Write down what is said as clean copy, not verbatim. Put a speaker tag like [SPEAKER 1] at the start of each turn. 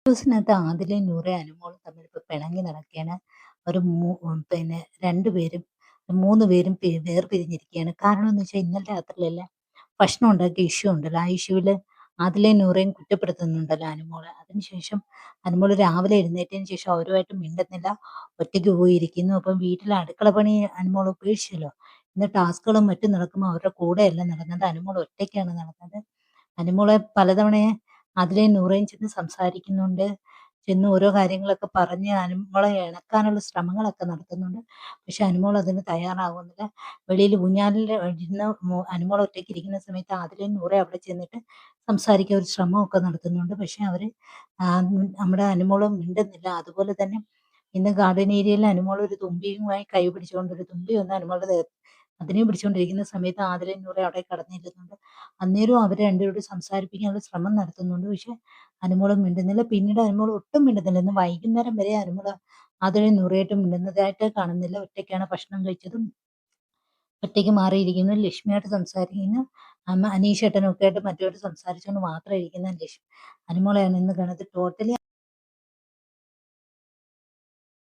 [SPEAKER 1] ദിവസത്തിനകത്ത് ആദിലയും നൂറയും അനുമോളും തമ്മിൽ ഇപ്പൊ പിണങ്ങി നടക്കുകയാണ്. ഒരു പിന്നെ 2 പേരും 3 പേരും വേർപിരിഞ്ഞിരിക്കുകയാണ്. കാരണം എന്ന് വെച്ചാൽ ഇന്നലെ രാത്രിയിലല്ലേ ഭക്ഷണം ഉണ്ടാക്കിയ ഇഷ്യൂ ഉണ്ടല്ലോ. ആ ഇഷ്യൂവില് ആദിലയും നൂറയും കുറ്റപ്പെടുത്തുന്നുണ്ടല്ലോ അനുമോളെ. അതിനുശേഷം അനുമോള് രാവിലെ എഴുന്നേറ്റതിന് ശേഷം അവരുമായിട്ട് മിണ്ടുന്നില്ല. ഒറ്റയ്ക്ക് പോയിരിക്കുന്നു. അപ്പം വീട്ടിലെ അടുക്കള പണി അനുമോൾ ഉപേക്ഷിച്ചല്ലോ. ഇന്ന് ടാസ്കുകളും മറ്റും നടക്കുമ്പോൾ അവരുടെ കൂടെയല്ല നടന്നത്. അനുമോൾ ഒറ്റയ്ക്കാണ് നടന്നത്. അനുമോളെ പലതവണ അതിലെയും നൂറയും ചെന്ന് സംസാരിക്കുന്നുണ്ട്. ചെന്ന് ഓരോ കാര്യങ്ങളൊക്കെ പറഞ്ഞ് അനുമോളെ ഇണക്കാനുള്ള ശ്രമങ്ങളൊക്കെ നടത്തുന്നുണ്ട്. പക്ഷെ അനുമോൾ അതിന് തയ്യാറാകുന്നില്ല. വെളിയിൽ ഊഞ്ഞാലിൽ ഇരുന്ന് അനുമോൾ ഒറ്റയ്ക്ക് ഇരിക്കുന്ന സമയത്ത് ആദിലയും നൂറയും അവിടെ ചെന്നിട്ട് സംസാരിക്കാൻ ഒരു ശ്രമമൊക്കെ നടത്തുന്നുണ്ട്. പക്ഷെ അവര് നമ്മുടെ അനുമോള് മിണ്ടുന്നില്ല. അതുപോലെ തന്നെ ഇന്ന് ഗാർഡൻ ഏരിയയിൽ അനുമോൾ ഒരു തുമ്പിയുമായി കൈ പിടിച്ചുകൊണ്ട് ഒരു തുമ്പി വന്ന് അനുമോളുടെ അതിനെ പിടിച്ചുകൊണ്ടിരിക്കുന്ന സമയത്ത് ആദിലയും നൂറയും അവിടെ കടന്നിരുന്നുണ്ട്. അന്നേരവും അവർ രണ്ടുപേരോട് സംസാരിപ്പിക്കാനുള്ള ശ്രമം നടത്തുന്നുണ്ട്. പക്ഷെ അനുമോള് മിണ്ടുന്നില്ല. പിന്നീട് അനുമോൾ ഒട്ടും മിണ്ടുന്നില്ല. ഇന്ന് വൈകുന്നേരം വരെ അനുമോള് ആദിലയും നൂറയായിട്ടും മിണ്ടുന്നതായിട്ട് കാണുന്നില്ല. ഒറ്റയ്ക്കാണ് ഭക്ഷണം കഴിച്ചതും ഒറ്റയ്ക്ക് മാറിയിരിക്കുന്നു. ലക്ഷ്മിയായിട്ട് സംസാരിക്കുന്നു. അനീഷേട്ടനും ഒക്കെ ആയിട്ട് മറ്റുമായിട്ട് സംസാരിച്ചുകൊണ്ട് മാത്രം ഇരിക്കുന്ന അനുമോളെയാണ് ഇന്ന് കാണുന്നത്. ടോട്ടലി